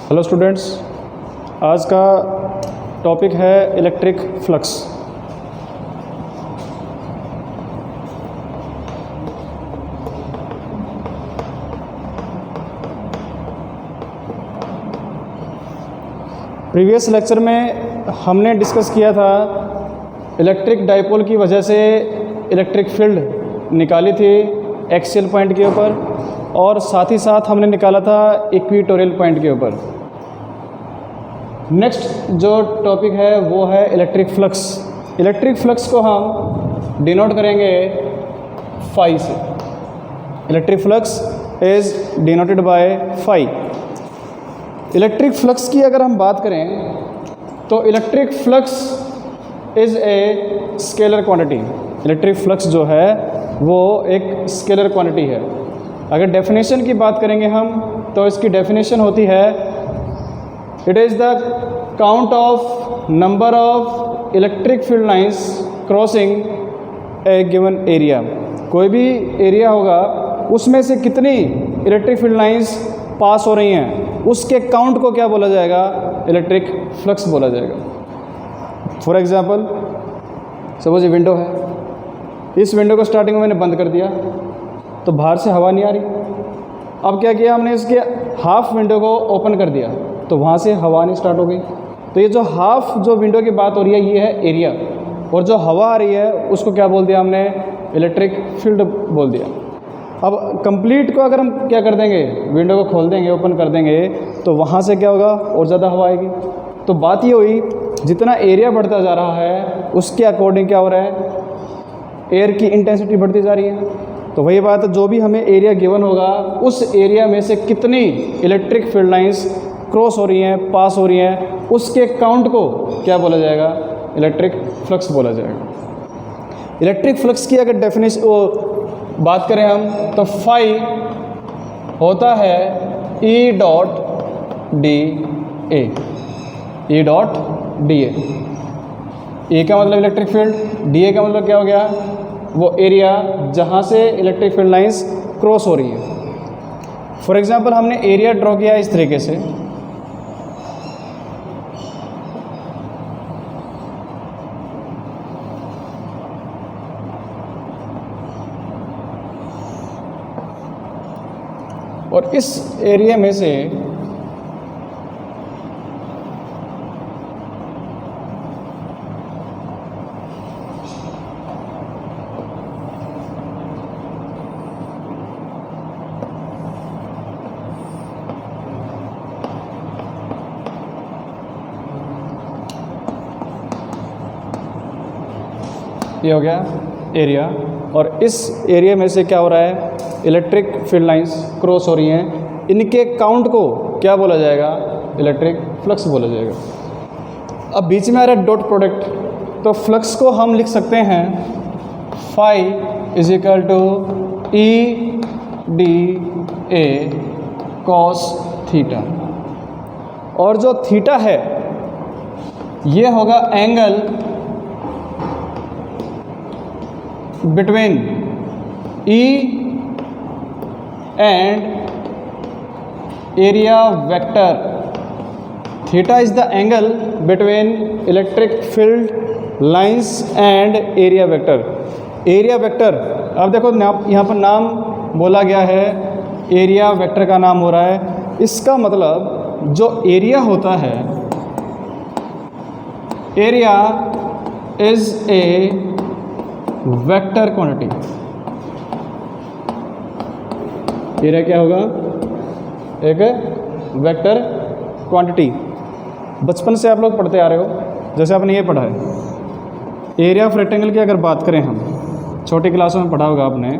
Hello students, आज का topic है इलेक्ट्रिक फ्लक्स। प्रीवियस लेक्चर में हमने डिस्कस किया था इलेक्ट्रिक डाइपोल की वजह से इलेक्ट्रिक फील्ड निकाली थी एक्सियल पॉइंट के ऊपर, और साथ ही साथ हमने निकाला था इक्वेटोरियल पॉइंट के ऊपर। नेक्स्ट जो टॉपिक है वो है इलेक्ट्रिक फ्लक्स। इलेक्ट्रिक फ्लक्स को हम डिनोट करेंगे फाई से। Electric flux is denoted by phi. Electric flux की अगर हम बात करें तो electric flux is a scalar quantity. Electric flux जो है वो एक स्केलर क्वांटिटी है। अगर डेफिनेशन की बात करेंगे हम तो इसकी डेफिनेशन होती है it is the count of number of electric field lines crossing A given area. कोई भी एरिया होगा उसमें से कितनी इलेक्ट्रिक फील्ड लाइंस पास हो रही हैं, उसके काउंट को क्या बोला जाएगा? इलेक्ट्रिक फ्लक्स बोला जाएगा। फॉर एग्जांपल, सपोज ये विंडो है, इस विंडो को स्टार्टिंग में मैंने बंद कर दिया तो बाहर से हवा नहीं आ रही। अब क्या किया हमने, इसके हाफ विंडो को ओपन कर दिया तो वहाँ से हवा आनी स्टार्ट हो गई। तो ये जो हाफ जो विंडो की बात हो रही है ये है एरिया, और जो हवा आ रही है उसको क्या बोल दिया हमने? इलेक्ट्रिक फील्ड बोल दिया। अब कंप्लीट को अगर हम क्या कर देंगे, विंडो को खोल देंगे, ओपन कर देंगे, तो वहाँ से क्या होगा? और ज़्यादा हवा आएगी। तो बात ये हुई, जितना एरिया बढ़ता जा रहा है उसके अकॉर्डिंग क्या हो रहा है? एयर की इंटेंसिटी बढ़ती जा रही है। तो वही बात है, जो भी हमें एरिया गिवन होगा उस एरिया में से कितनी इलेक्ट्रिक फील्ड लाइंस क्रॉस हो रही हैं, पास हो रही हैं, उसके काउंट को क्या बोला जाएगा? इलेक्ट्रिक फ्लक्स बोला जाएगा। इलेक्ट्रिक फ्लक्स की अगर डेफिनेशन बात करें हम तो फाई होता है E dot D A. E dot D A. A का मतलब इलेक्ट्रिक फील्ड, डी ए का मतलब क्या हो गया? वो एरिया जहाँ से इलेक्ट्रिक फील्ड लाइंस क्रॉस हो रही है। फॉर एग्जांपल, हमने एरिया ड्रॉ किया इस तरीके से, और इस एरिया में से ये हो गया एरिया, और इस एरिया में से क्या हो रहा है? इलेक्ट्रिक फील्ड लाइंस क्रॉस हो रही हैं। इनके काउंट को क्या बोला जाएगा? इलेक्ट्रिक फ्लक्स बोला जाएगा। अब बीच में आ रहा है डॉट प्रोडक्ट, तो फ्लक्स को हम लिख सकते हैं phi is equal to E D A cos theta, और जो थीटा है ये होगा angle between E and area vector. Theta is the angle between electric field lines and area vector. Area vector, अब देखो यहाँ पर नाम बोला गया है, एरिया वेक्टर का नाम हो रहा है। इसका मतलब जो एरिया होता है, area is a vector quantity. Area क्या होगा? एक वेक्टर क्वांटिटी। बचपन से आप लोग पढ़ते आ रहे हो, जैसे आपने ये पढ़ा है एरिया ऑफ रेक्टेंगल की अगर बात करें हम, छोटी क्लासों में पढ़ा होगा आपने,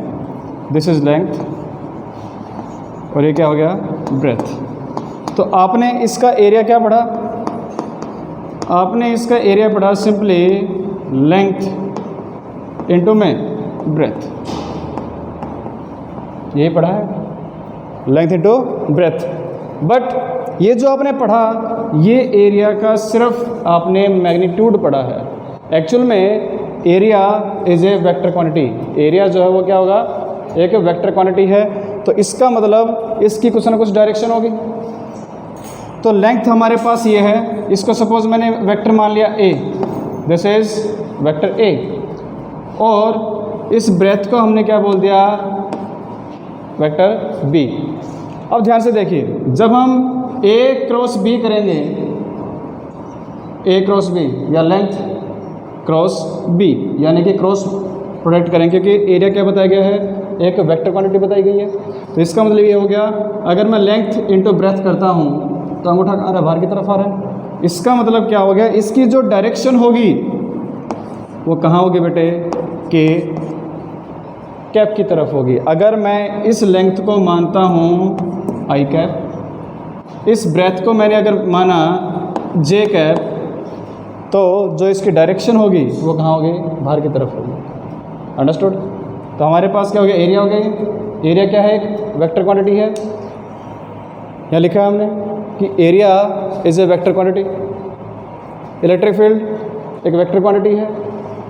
दिस इज लेंथ और ये क्या हो गया? ब्रेथ। तो आपने इसका एरिया क्या पढ़ा? आपने इसका एरिया पढ़ा सिंपली लेंथ इनटू में ब्रेथ। यही पढ़ा है, लेंथ इनटू ब्रेथ। बट ये जो आपने पढ़ा ये एरिया का सिर्फ आपने मैग्नीट्यूड पढ़ा है। एक्चुअल में area is a vector quantity. Area जो है वो क्या होगा? एक वेक्टर क्वांटिटी है। तो इसका मतलब इसकी कुछ ना कुछ डायरेक्शन होगी। तो लेंथ हमारे पास ये है, इसको सपोज मैंने वेक्टर मान लिया ए, दिस इज वेक्टर ए, और इस ब्रेथ को हमने क्या बोल दिया, वेक्टर बी। अब ध्यान से देखिए, जब हम ए क्रॉस बी करेंगे, ए क्रॉस बी या लेंथ क्रॉस बी, यानी कि क्रॉस प्रोडक्ट करेंगे, क्योंकि एरिया क्या बताया गया है, एक वेक्टर क्वांटिटी बताई गई है। तो इसका मतलब ये हो गया, अगर मैं लेंथ इंटू ब्रेथ करता हूँ तो अंगूठा आ रहा बाहर की तरफ आ रहा है। इसका मतलब क्या हो गया, इसकी जो डायरेक्शन होगी वो कहाँ होगी बेटे, के कैप की तरफ होगी। अगर मैं इस लेंथ को मानता हूँ आई कैप, इस ब्रेथ को मैंने अगर माना जे कैप, तो जो इसकी डायरेक्शन होगी वो कहाँ होगी, बाहर की तरफ होगी। अंडरस्टूड। तो हमारे पास क्या हो गया, एरिया हो गया। एरिया क्या है, एक वेक्टर क्वांटिटी है। यहाँ लिखा है हमने कि area is a vector quantity, electric field एक वेक्टर क्वांटिटी है,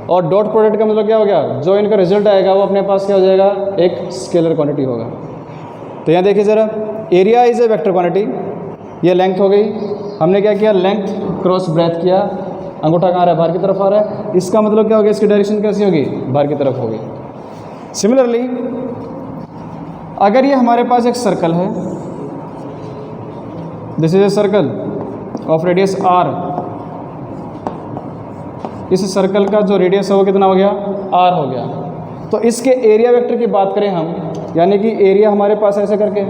और डॉट प्रोडक्ट का मतलब क्या हो गया, जो इनका रिजल्ट आएगा वो अपने पास क्या हो जाएगा, एक स्केलर क्वांटिटी होगा। तो यहाँ देखिए ज़रा, area is a vector quantity, ये लेंथ हो गई। हमने क्या किया, लेंथ क्रॉस ब्रेथ किया, अंगूठा कहाँ आ रहा है, बाहर की तरफ आ रहा है। इसका मतलब क्या हो गया, इसकी डायरेक्शन कैसी होगी, बाहर की तरफ होगी। सिमिलरली अगर ये हमारे पास एक सर्कल है, this is a circle of radius r, इस सर्कल का जो रेडियस है वो कितना हो गया, r हो गया। तो इसके एरिया वेक्टर की बात करें हम, यानी कि एरिया हमारे पास ऐसे करके,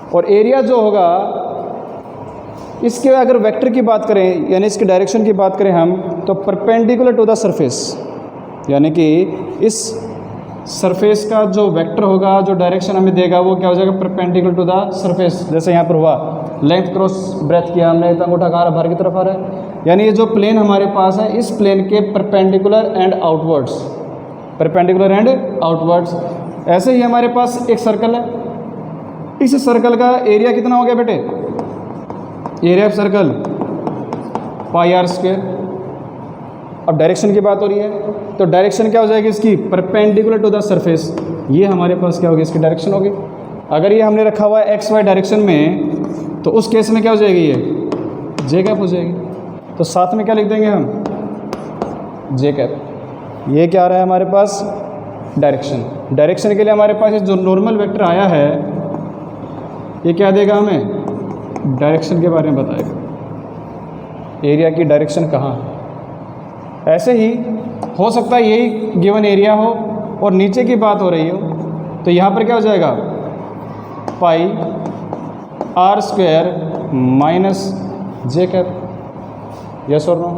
और एरिया जो होगा इसके अगर वेक्टर की बात करें, यानी इसकी डायरेक्शन की बात करें हम, तो परपेंडिकुलर टू द सरफेस, यानी कि इस सरफेस का जो वेक्टर होगा, जो डायरेक्शन हमें देगा, वो क्या हो जाएगा, परपेंडिकुलर टू द सरफेस। जैसे यहाँ पर हुआ, लेंथ क्रॉस ब्रेथ किया हमने, तो अंगूठा कहाँ बाहर की तरफ आ रहा है, यानी ये जो प्लेन हमारे पास है, इस प्लेन के perpendicular and outwards, perpendicular and outwards. ऐसे ही हमारे पास एक सर्कल है, इस सर्कल का एरिया कितना हो गया बेटे, area of circle pi r square. अब डायरेक्शन की बात हो रही है, तो डायरेक्शन क्या हो जाएगी इसकी, परपेंडिकुलर टू द सरफेस। ये हमारे पास क्या होगी, इसकी डायरेक्शन होगी। अगर ये हमने रखा हुआ है एक्स वाई डायरेक्शन में, तो उस केस में क्या हो जाएगी, ये जे कैप हो जाएगी। तो साथ में क्या लिख देंगे हम, जे कैप। ये क्या आ रहा है हमारे पास, डायरेक्शन। डायरेक्शन के लिए हमारे पास जो नॉर्मल वेक्टर आया है, ये क्या देगा हमें, डायरेक्शन के बारे में बताएगा, एरिया की डायरेक्शन कहाँ है। ऐसे ही हो सकता है यही गिवन एरिया हो और नीचे की बात हो रही हो, तो यहाँ पर क्या हो जाएगा, pi r square minus j cap, yes और नो।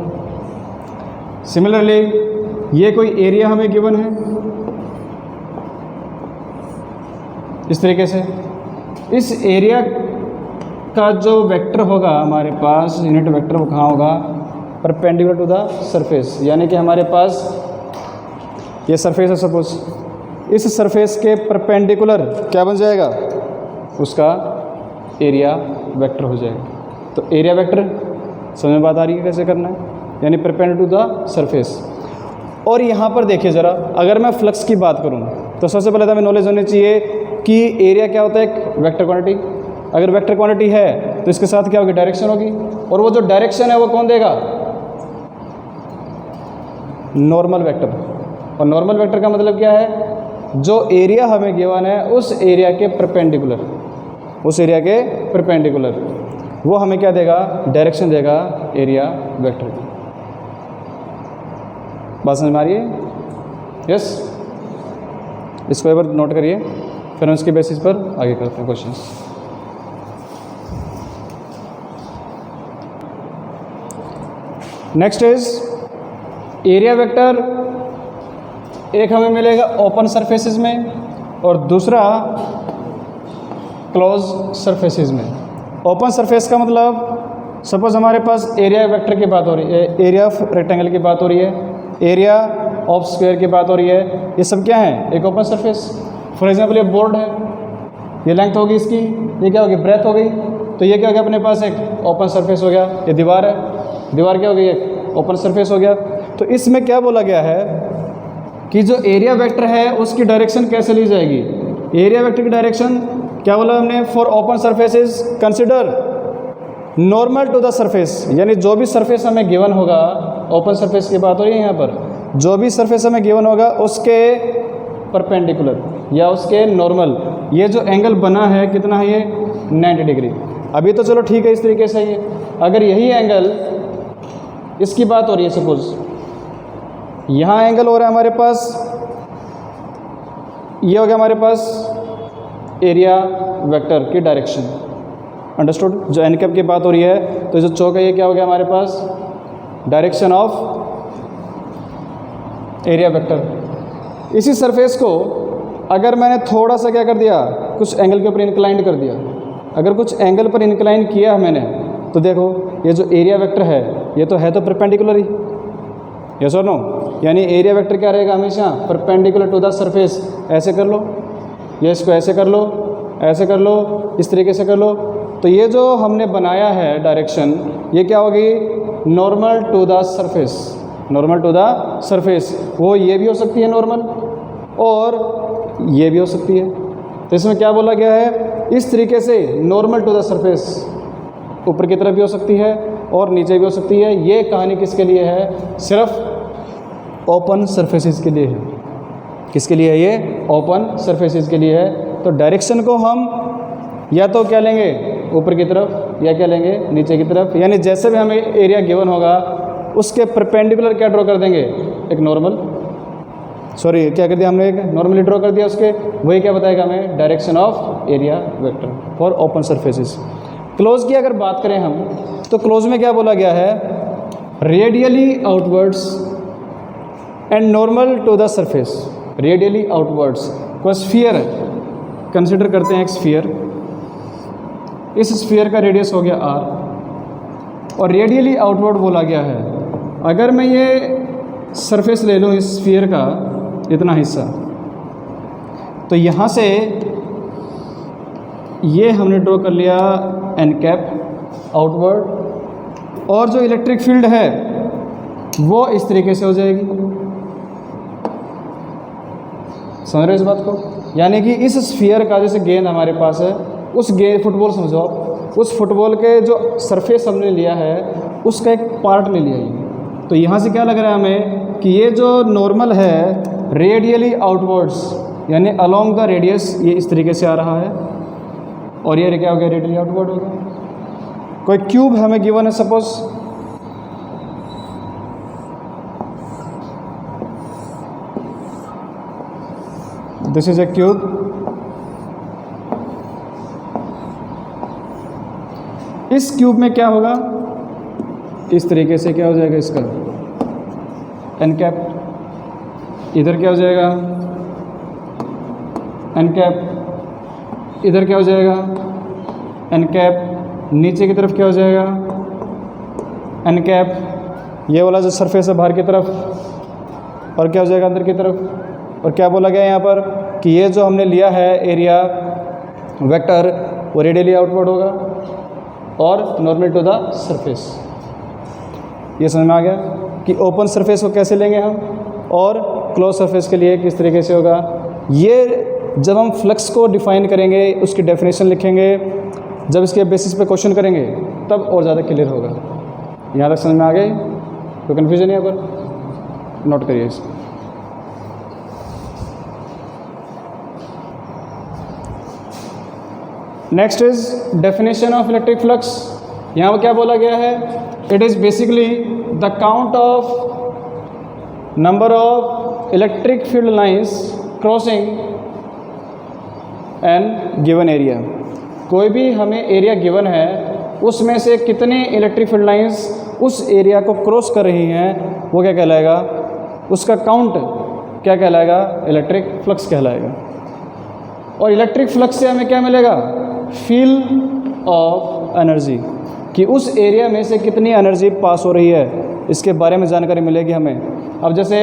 सिमिलरली ये कोई एरिया हमें गिवन है इस तरीके से, इस एरिया का जो वेक्टर होगा हमारे पास, यूनिट वेक्टर, वो कहाँ होगा, परपेंडिकुलर टू द सरफेस। यानी कि हमारे पास ये सरफेस है सपोज, इस सरफेस के परपेंडिकुलर क्या बन जाएगा, उसका एरिया वेक्टर हो जाएगा। तो एरिया वेक्टर समझ में बात आ रही है कैसे करना है, यानी परपेंडिकुलर टू द सरफेस। और यहाँ पर देखिए ज़रा, अगर मैं फ्लक्स की बात करूँ, तो सबसे पहले तो हमें नॉलेज होनी चाहिए कि एरिया क्या होता है, एक वेक्टर क्वांटिटी। अगर वेक्टर क्वांटिटी है तो इसके साथ क्या होगी, डायरेक्शन होगी, और वो जो डायरेक्शन है वो कौन देगा, नॉर्मल वेक्टर। और नॉर्मल वेक्टर का मतलब क्या है, जो एरिया हमें गिवन है उस एरिया के परपेंडिकुलर, उस एरिया के परपेंडिकुलर वो हमें क्या देगा, डायरेक्शन देगा एरिया वेक्टर की। बात समझ में आ रही है, यस। इसको एक बार नोट करिए, फिर हम इसके बेसिस पर आगे करते हैं questions. Next is area vector, एक हमें मिलेगा ओपन सरफेसेस में और दूसरा क्लोज सरफेसेस में। ओपन सरफेस का मतलब सपोज हमारे पास एरिया वेक्टर की बात हो रही है, एरिया ऑफ रेक्टेंगल की बात हो रही है, एरिया ऑफ स्क्वायर की बात हो रही है, ये सब क्या है, एक ओपन सरफेस। फॉर एग्जांपल ये बोर्ड है, ये लेंथ होगी इसकी, ये क्या होगी, ब्रेथ हो गई, तो ये क्या हो गया अपने पास, एक ओपन सरफेस हो गया। ये दीवार है, दीवार क्या हो गई, एक ओपन सरफेस हो गया। तो इसमें क्या बोला गया है कि जो एरिया वेक्टर है उसकी डायरेक्शन कैसे ली जाएगी। एरिया वेक्टर की डायरेक्शन क्या बोला हमने, for open surfaces consider normal to the surface, यानी जो भी सरफेस हमें गिवन होगा, ओपन सरफेस की बात हो रही है यहाँ पर, जो भी सरफेस हमें गिवन होगा उसके परपेंडिकुलर या उसके नॉर्मल ये जो एंगल बना है कितना है, ये 90 डिग्री। अभी तो चलो ठीक है, इस तरीके से ये अगर यही एंगल, इसकी बात हो रही है, सपोज यहाँ एंगल हो रहा है हमारे पास, ये हो गया हमारे पास एरिया वेक्टर की डायरेक्शन, अंडरस्टूड। जो एन कैप की बात हो रही है तो जो चौक है ये क्या हो गया हमारे पास, डायरेक्शन ऑफ एरिया वेक्टर। इसी सरफेस को अगर मैंने थोड़ा सा क्या कर दिया, कुछ एंगल के ऊपर इंक्लाइंड कर दिया, अगर कुछ एंगल पर इंक्लाइन किया मैंने, तो देखो ये जो एरिया वेक्टर है ये तो है तो परपेंडिकुलर ही, यस और नो, यानी एरिया वेक्टर क्या रहेगा हमेशा परपेंडिकुलर टू द सरफेस। ऐसे कर लो, ये इसको ऐसे कर लो, ऐसे कर लो, इस तरीके से कर लो, तो ये जो हमने बनाया है डायरेक्शन ये क्या होगी, normal to the surface, normal to the surface. वो ये भी हो सकती है नॉर्मल और ये भी हो सकती है, तो इसमें क्या बोला गया है, इस तरीके से नॉर्मल टू द सरफेस ऊपर की तरफ भी हो सकती है और नीचे भी हो सकती है। ये कहानी किसके लिए है, सिर्फ ओपन सरफेसेस के लिए है। किसके लिए है ये, ओपन सरफेसेस के लिए है। तो डायरेक्शन को हम या तो क्या लेंगे ऊपर की तरफ या क्या लेंगे नीचे की तरफ, यानी जैसे भी हमें एरिया गिवन होगा उसके परपेंडिकुलर क्या ड्रॉ कर देंगे, एक नॉर्मल, सॉरी क्या कर दिया हमने, एक नॉर्मली ड्रॉ कर दिया उसके, वही क्या बताएगा हमें, direction of area vector for open surfaces. Close की अगर बात करें हम तो क्लोज में क्या बोला गया है, radially outwards and normal to the surface. Radially outwards को स्फीयर कंसिडर करते हैं, एक स्फीयर, इस स्फीयर का रेडियस हो गया r और रेडियली आउटवर्ड बोला गया है। अगर मैं ये सरफेस ले लूँ इस स्फीयर का इतना हिस्सा, तो यहाँ से ये हमने ड्रॉ कर लिया एन कैप आउटवर्ड, और जो इलेक्ट्रिक फील्ड है वो इस तरीके से हो जाएगी, समझ रहे हो इस बात को, यानी कि इस स्फीयर का जैसे गेंद हमारे पास है, उस गेंद फुटबॉल समझो आप, उस फुटबॉल के जो सरफेस हमने लिया है उसका एक पार्ट ले लिया ये। तो यहाँ से क्या लग रहा है हमें कि ये जो नॉर्मल है रेडियली आउटवर्ड्स, यानी अलोंग द रेडियस ये इस तरीके से आ रहा है, और ये क्या हो गया, रेडियली आउटवर्ड हो गया। कोई क्यूब हमें गिवन है suppose, this is a cube, इस क्यूब में क्या होगा, इस तरीके से क्या हो जाएगा इसका एन कैप, इधर क्या हो जाएगा एन कैप, इधर क्या हो जाएगा एन कैप, नीचे की तरफ क्या हो जाएगा एन कैप, ये वाला जो सरफेस है बाहर की तरफ, और क्या हो जाएगा अंदर की तरफ। और क्या बोला गया यहाँ पर कि ये जो हमने लिया है एरिया वेक्टर वो रेडियली आउटवर्ड होगा और नॉर्मल टू द सरफेस। ये समझ में आ गया कि ओपन सरफेस को कैसे लेंगे हम, और क्लोज सरफेस के लिए किस तरीके से होगा। ये जब हम फ्लक्स को डिफाइन करेंगे, उसकी डेफिनेशन लिखेंगे, जब इसके बेसिस पे क्वेश्चन करेंगे तब और ज़्यादा क्लियर होगा। यहाँ तक समझ में आ गए, कोई कन्फ्यूजन है यहाँ पर, नोट करिए इसको। Next is definition of electric flux. यहाँ पर क्या बोला गया है, it is basically the count of number of electric field lines crossing an given area. कोई भी हमें एरिया गिवन है उसमें से कितने इलेक्ट्रिक फील्ड लाइंस उस एरिया को क्रॉस कर रही हैं वो क्या कहलाएगा, उसका काउंट क्या कहलाएगा, इलेक्ट्रिक फ्लक्स कहलाएगा। और इलेक्ट्रिक फ्लक्स से हमें क्या मिलेगा, फील्ड ऑफ एनर्जी, कि उस एरिया में से कितनी एनर्जी पास हो रही है इसके बारे में जानकारी मिलेगी हमें। अब जैसे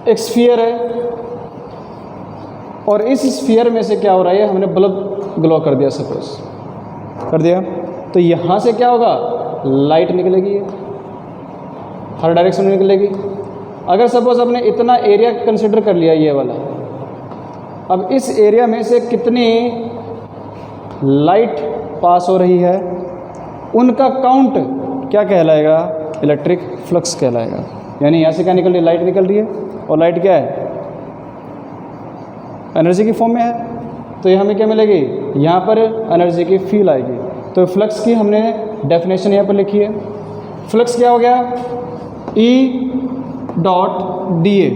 एक स्फीयर है और इस स्फीयर में से क्या हो रहा है, हमने बल्ब ग्लो कर दिया, सपोज कर दिया, तो यहाँ से क्या होगा, लाइट निकलेगी, हर डायरेक्शन में निकलेगी। अगर सपोज आपने इतना एरिया कंसिडर कर लिया ये वाला, अब इस एरिया में से कितनी लाइट पास हो रही है, उनका काउंट क्या कहलाएगा? इलेक्ट्रिक फ्लक्स कहलाएगा। यानी यहाँ से क्या निकल रही है? लाइट निकल रही है, और लाइट क्या है? एनर्जी की फॉर्म में है। तो ये हमें क्या मिलेगी? यहाँ पर एनर्जी की फील आएगी। तो फ्लक्स की हमने डेफिनेशन यहाँ पर लिखी है। फ्लक्स क्या हो गया? ई डॉट डी ए,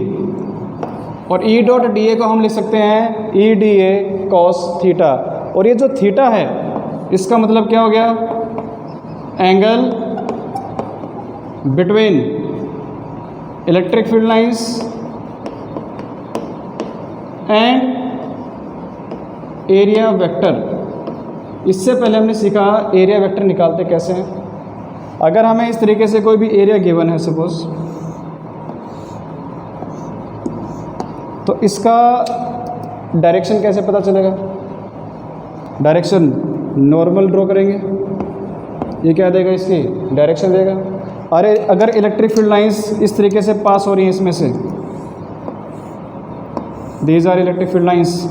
और ई डॉट डी ए को हम लिख सकते हैं ई डी ए कॉस थीटा। और ये जो थीटा है इसका मतलब क्या हो गया? Angle between electric field lines and area vector. इससे पहले हमने सीखा एरिया वेक्टर निकालते कैसे हैं। अगर हमें इस तरीके से कोई भी एरिया गिवन है सपोज, तो इसका डायरेक्शन कैसे पता चलेगा? डायरेक्शन नॉर्मल ड्रॉ करेंगे, ये क्या देगा? इसकी डायरेक्शन देगा। अरे अगर इलेक्ट्रिक फील्ड लाइंस इस तरीके से पास हो रही हैं, इसमें से these are electric field lines,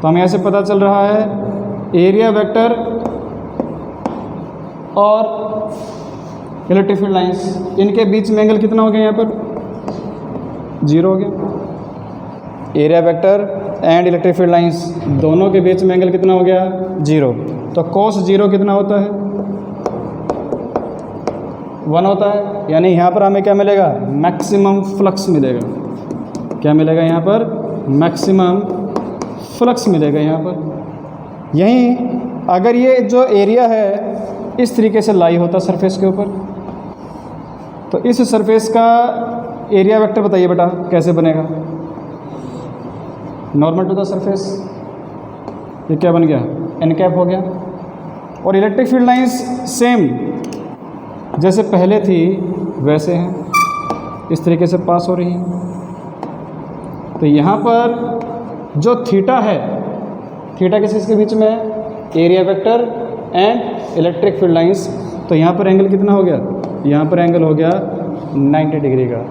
तो हमें ऐसे पता चल रहा है एरिया वेक्टर और इलेक्ट्रिक फील्ड लाइंस, इनके बीच में एंगल कितना हो गया? यहाँ पर 0 हो गया। Area vector and electric field lines दोनों के बीच में एंगल कितना हो गया? 0। तो cos 0 कितना होता है? 1 होता है। यानी यहाँ पर हमें क्या मिलेगा? मैक्सिमम फ्लक्स मिलेगा। क्या मिलेगा यहाँ पर? मैक्सिमम फ्लक्स मिलेगा यहाँ पर। यहीं अगर ये जो एरिया है इस तरीके से लाई होता सरफेस के ऊपर, तो इस सरफेस का एरिया वेक्टर बताइए बेटा कैसे बनेगा? नॉर्मल टू द सरफेस, ये क्या बन गया? एन कैप हो गया। और इलेक्ट्रिक फील्ड लाइंस सेम जैसे पहले थी वैसे हैं, इस तरीके से पास हो रही हैं। तो यहाँ पर जो थीटा है, थीटा किस इसके बीच में है? Area vector and electric field lines. तो यहाँ पर एंगल कितना हो गया? यहाँ पर एंगल हो गया 90 डिग्री का।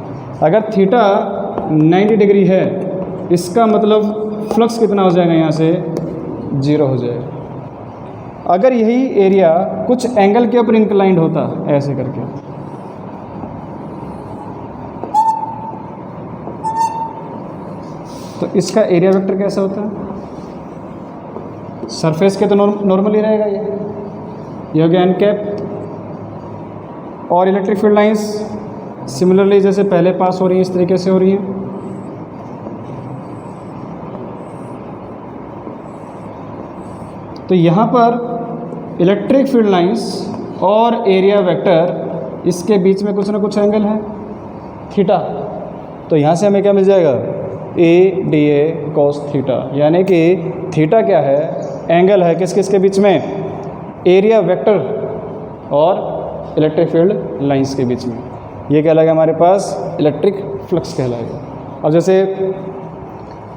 अगर थीटा 90 डिग्री है, इसका मतलब फ्लक्स कितना हो जाएगा? यहाँ से 0 हो जाएगा। अगर यही एरिया कुछ एंगल के ऊपर इंक्लाइंड होता ऐसे करके, तो इसका एरिया वेक्टर कैसा होता है? सरफेस के तो नॉर्मल ही रहेगा ये हो गया एन कैप। और इलेक्ट्रिक फील्ड लाइंस सिमिलरली जैसे पहले पास हो रही हैं इस तरीके से हो रही हैं। तो यहाँ पर इलेक्ट्रिक फील्ड लाइंस और एरिया वेक्टर इसके बीच में कुछ ना कुछ एंगल है थीटा। तो यहाँ से हमें क्या मिल जाएगा? A D A cos theta. यानी कि थीटा क्या है? एंगल है किस किस के बीच में? एरिया वेक्टर और इलेक्ट्रिक फील्ड लाइंस के बीच में। ये कहलाएगा हमारे पास इलेक्ट्रिक फ्लक्स कहलाएगा। अब जैसे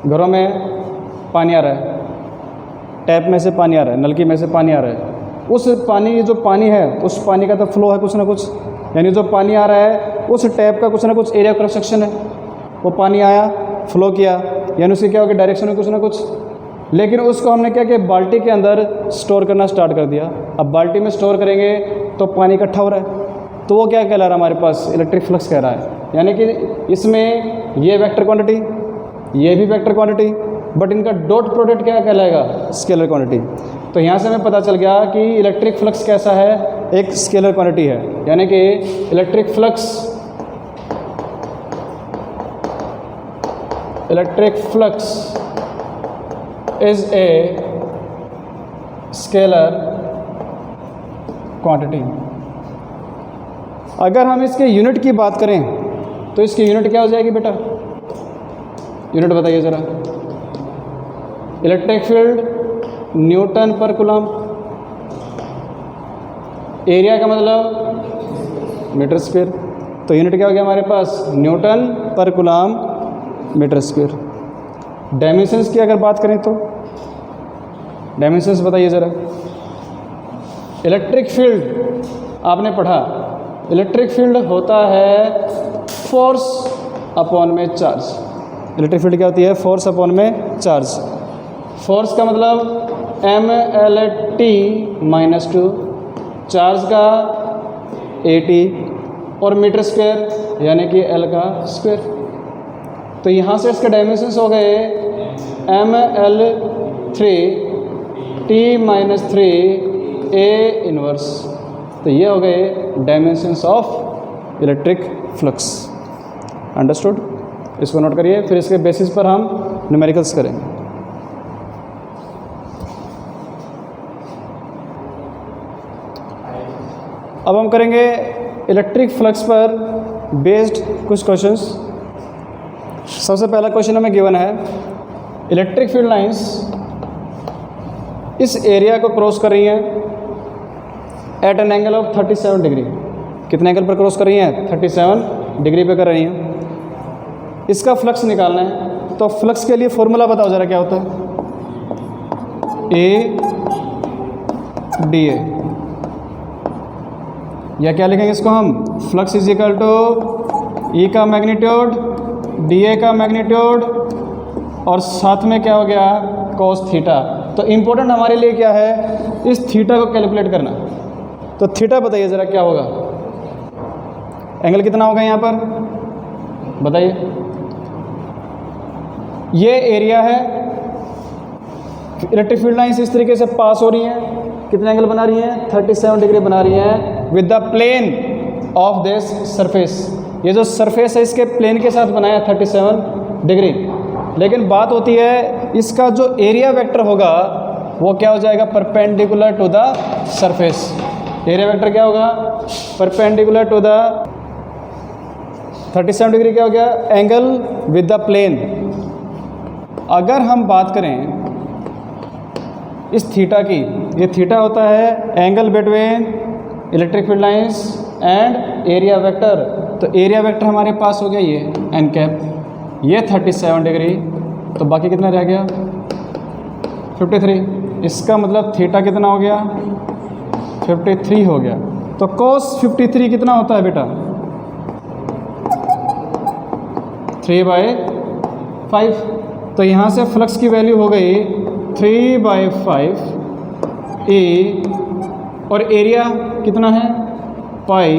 घरों में पानी आ रहा है, टैप में से पानी आ रहा है, नलकी में से पानी आ रहा है, उस पानी जो पानी है उस पानी का तो फ्लो है कुछ ना कुछ, यानी जो पानी आ रहा है उस टैप का कुछ ना कुछ एरिया क्रॉस सेक्शन है। वो पानी आया, फ्लो किया, यानी उसकी क्या हो गया? डायरेक्शन में कुछ ना कुछ। लेकिन उसको हमने क्या किया? बाल्टी के अंदर स्टोर करना स्टार्ट कर दिया। अब बाल्टी में स्टोर करेंगे तो पानी इकट्ठा हो रहा है, तो वो क्या कहला रहा है हमारे पास? इलेक्ट्रिक फ्लक्स कह रहा है। यानी कि इसमें ये वेक्टर क्वांटिटी, ये भी वेक्टर क्वांटिटी, बट इनका डॉट प्रोडक्ट क्या कहलाएगा? Scalar quantity. तो यहाँ से हमें पता चल गया कि इलेक्ट्रिक फ्लक्स कैसा है? एक स्केलर क्वांटिटी है। यानी कि electric flux is a scalar quantity. अगर हम इसके यूनिट की बात करें तो इसकी यूनिट क्या हो जाएगी बेटा? यूनिट बताइए ज़रा। इलेक्ट्रिक फील्ड न्यूटन पर कूलम, एरिया का मतलब मीटर स्क्वायर, तो यूनिट क्या हो गया हमारे पास? न्यूटन पर कूलम मीटर स्क्वायर। डायमेंशंस की अगर बात करें तो डायमेंशंस बताइए ज़रा। इलेक्ट्रिक फील्ड आपने पढ़ा, इलेक्ट्रिक फील्ड होता है फोर्स अपॉन में चार्ज। इलेक्ट्रिक फील्ड क्या होती है? फोर्स अपॉन में चार्ज। फोर्स का मतलब mL/t-2, चार्ज का AT और मीटर स्क्वायर यानी कि L का स्क्वायर। तो यहाँ से इसके डायमेंशंस हो गए mL/3 A इनवर्स। तो ये हो गए dimensions of electric flux. Understood? इसको नोट करिए, फिर इसके बेसिस पर हम न्यूमेरिकल्स करेंगे। अब हम करेंगे इलेक्ट्रिक फ्लक्स पर बेस्ड कुछ क्वेश्चंस। सबसे पहला क्वेश्चन हमें गिवन है, इलेक्ट्रिक फील्ड लाइंस इस एरिया को क्रॉस कर रही हैं at an angle of 37 degree. कितने एंगल पर क्रॉस कर रही हैं? 37 डिग्री पे कर रही हैं। इसका फ्लक्स निकालना है, तो फ्लक्स के लिए फॉर्मूला बताओ ज़रा क्या होता है। ADA, या क्या लिखेंगे इसको हम? Flux is equal to E का मैग्नीट्यूड, DA का मैग्नीट्यूड और साथ में क्या हो गया? cos theta. तो इम्पोर्टेंट हमारे लिए क्या है? इस थीटा को कैलकुलेट करना। तो थीटा बताइए ज़रा क्या होगा? एंगल कितना होगा यहाँ पर बताइए। ये एरिया है, इलेक्ट्रिक फील्ड लाइंस इस तरीके से पास हो रही हैं। कितने एंगल बना रही हैं? 37 डिग्री बना रही हैं with the plane of this surface. ये जो सरफेस है इसके प्लेन के साथ बनाया 37 डिग्री। लेकिन बात होती है इसका जो एरिया वेक्टर होगा वो क्या हो जाएगा? Perpendicular to the surface. Area vector क्या होगा? परपेंडिकुलर टू द 37 डिग्री क्या हो गया? Angle with the plane. अगर हम बात करें इस थीटा की, ये थीटा होता है angle between electric field lines and area vector. तो एरिया वेक्टर हमारे पास हो गया ये एन कैप, ये 37 डिग्री, तो बाकी कितना रह गया? 53। इसका मतलब थीटा कितना हो गया? 53 हो गया। तो cos 53 कितना होता है बेटा? 3/5। तो यहाँ से फ्लक्स की वैल्यू हो गई 3/5 A और एरिया कितना है? पाई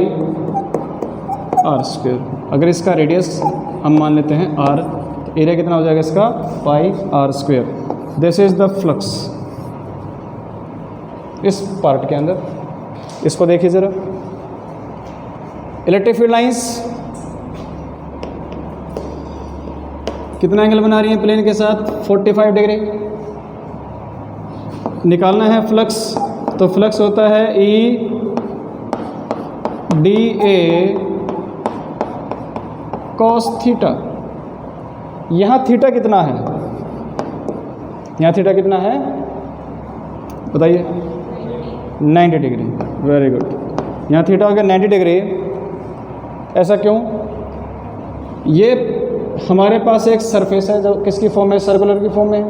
r स्क्वायर। अगर इसका रेडियस हम मान लेते हैं r, तो एरिया कितना हो जाएगा इसका? पाई r square. This is the flux इस पार्ट के अंदर। इसको देखिए ज़रा, इलेक्ट्रिक फील्ड लाइंस कितना एंगल बना रही है प्लेन के साथ? 45 डिग्री। निकालना है फ्लक्स, तो फ्लक्स होता है EDA cos थीटा। यहाँ थीटा कितना है? यहाँ थीटा कितना है बताइए? 90 डिग्री। Very good. यहाँ थीटा हो गया 90 डिग्री। ऐसा क्यों? ये हमारे पास एक सरफेस है जो किसकी फॉर्म में? सर्कुलर की फॉर्म में।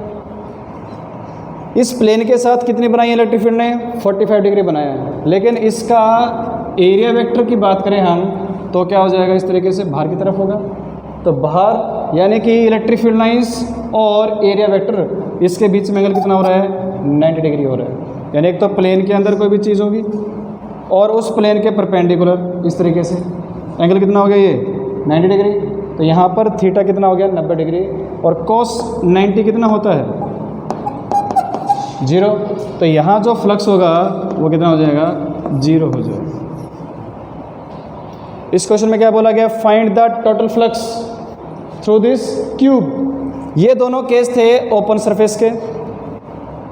इस प्लेन के साथ कितनी बनाई है इलेक्ट्रिक फील्ड ने? 45 डिग्री बनाया है। लेकिन इसका एरिया वेक्टर की बात करें हम तो क्या हो जाएगा? इस तरीके से बाहर की तरफ होगा। तो बाहर यानी कि इलेक्ट्रिक फील्ड लाइंस और एरिया वेक्टर इसके बीच में एंगल कितना हो रहा है? 90 डिग्री हो रहा है। यानी एक तो प्लेन के अंदर कोई भी चीज़ होगी और उस प्लेन के परपेंडिकुलर इस तरीके से एंगल कितना हो गया? ये 90 डिग्री। तो यहाँ पर थीटा कितना हो गया? 90 डिग्री। और cos 90 कितना होता है? 0। तो यहाँ जो फ्लक्स होगा वो कितना हो जाएगा? 0 हो जाएगा। इस क्वेश्चन में क्या बोला गया? Find the total flux through this cube. ये दोनों केस थे ओपन सरफेस के,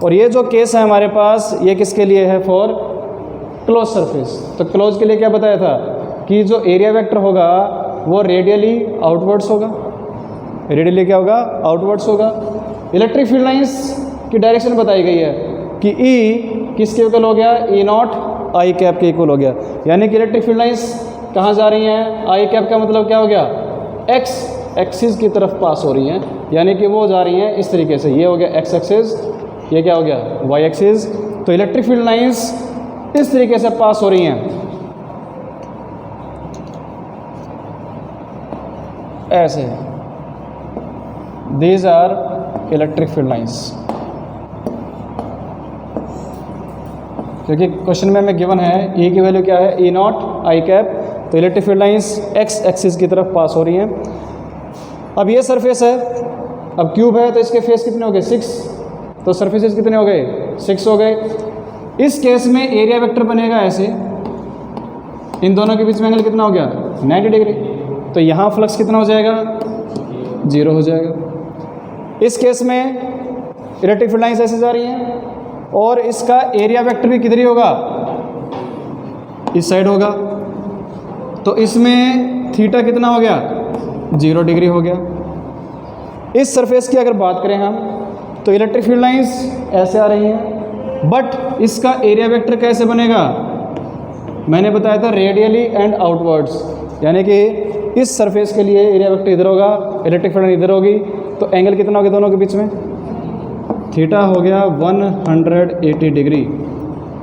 और ये जो केस है हमारे पास ये किसके लिए है? For close surface. तो क्लोज के लिए क्या बताया था कि जो एरिया वेक्टर होगा वो रेडियली आउटवर्ड्स होगा। रेडियली क्या होगा? आउटवर्ड्स होगा। इलेक्ट्रिक फील्ड लाइंस की डायरेक्शन बताई गई है कि E किसके इक्वल हो गया? E0 I कैप के इक्वल हो गया। यानी कि इलेक्ट्रिक फील्ड लाइंस कहाँ जा रही हैं? I कैप का मतलब क्या हो गया? X एक्सिस की तरफ पास हो रही हैं। यानी कि वो जा रही हैं इस तरीके से। ये हो गया X एक्सिस, ये क्या हो गया? Y axis. तो इलेक्ट्रिक फील्ड लाइंस इस तरीके से पास हो रही हैं, ऐसे। These are electric field lines. क्योंकि क्वेश्चन में हमें गिवन है E की वैल्यू क्या है, E0 I कैप। तो electric field lines x axis की तरफ पास हो रही हैं। अब ये सरफेस है, अब क्यूब है तो इसके फेस कितने हो गए 6, तो सरफेसेस कितने हो गए 6 हो गए। इस केस में एरिया वेक्टर बनेगा ऐसे, इन दोनों के बीच में एंगल कितना हो गया 90 डिग्री, तो यहाँ फ्लक्स कितना हो जाएगा 0 हो जाएगा। इस केस में इलेक्ट्रिक फील्ड लाइंस ऐसे जा रही हैं और इसका एरिया वेक्टर भी किधर ही होगा, इस साइड होगा, तो इसमें थीटा कितना हो गया 0 डिग्री हो गया। इस सरफेस की अगर बात करें हम तो इलेक्ट्रिक फील्ड लाइंस ऐसे आ रही हैं, बट इसका एरिया वेक्टर कैसे बनेगा, मैंने बताया था रेडियली एंड आउटवर्ड्स, यानी कि इस सरफेस के लिए एरिया वेक्टर इधर होगा, इलेक्ट्रिक फील्ड लाइन इधर होगी, तो एंगल कितना हो गया दोनों के बीच में, थीटा हो गया 180 डिग्री।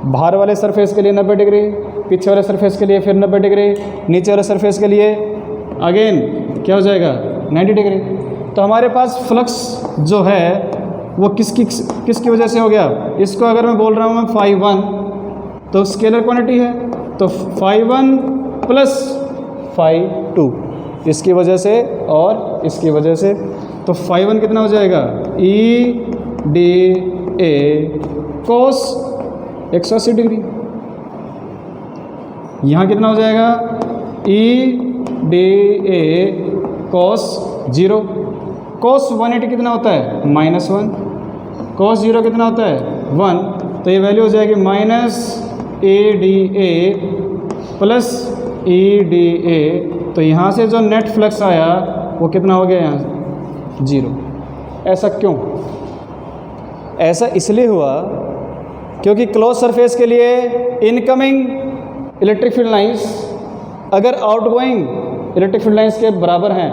बाहर वाले सरफेस के लिए 90 डिग्री, पीछे वाले सरफेस के लिए फिर 90 डिग्री, नीचे वाले सरफेस के लिए अगेन क्या हो जाएगा 90 डिग्री। तो हमारे पास फ्लक्स जो है वो किसकी वजह से हो गया, इसको अगर मैं बोल रहा हूँ मैं φ1 तो स्केलर क्वांटिटी है, तो φ1 प्लस φ2 इसकी वजह से और इसकी वजह से, तो φ1 कितना हो जाएगा EDA cos 180 डिग्री, यहाँ कितना हो जाएगा EDA cos 0, cos 180 कितना होता है -1, cos 0 कितना होता है 1, तो ये वैल्यू हो जाएगी -ADA प्लस EDA, तो यहाँ से जो नेट फ्लक्स आया वो कितना हो गया यहाँ 0। ऐसा क्यों, ऐसा इसलिए हुआ क्योंकि क्लोज सरफेस के लिए इनकमिंग इलेक्ट्रिक फील्ड लाइंस अगर आउटगोइंग इलेक्ट्रिक फील्ड लाइंस के बराबर हैं,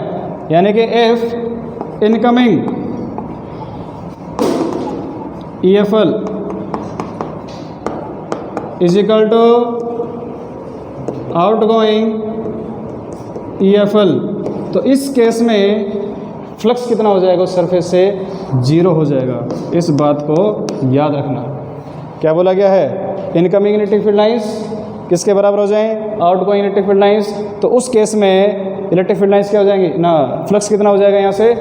यानी कि F incoming EFL is equal to outgoing EFL, तो इस केस में फ्लक्स कितना हो जाएगा उस सरफेस से 0 हो जाएगा। इस बात को याद रखना। क्या बोला गया है, इनकमिंग इलेक्ट्रिक फील्ड लाइंस किसके बराबर हो जाएं, आउटगोइंग इलेक्ट्रिक फील्ड लाइंस, तो उस केस में इलेक्ट्रिक फील्ड लाइंस क्या हो जाएंगी ना, फ्लक्स कितना हो जाएगा यहाँ से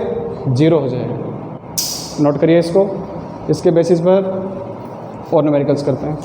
0 हो जाएगा। नोट करिए इसको, इसके बेसिस पर और न्यूमेरिकल्स करते हैं।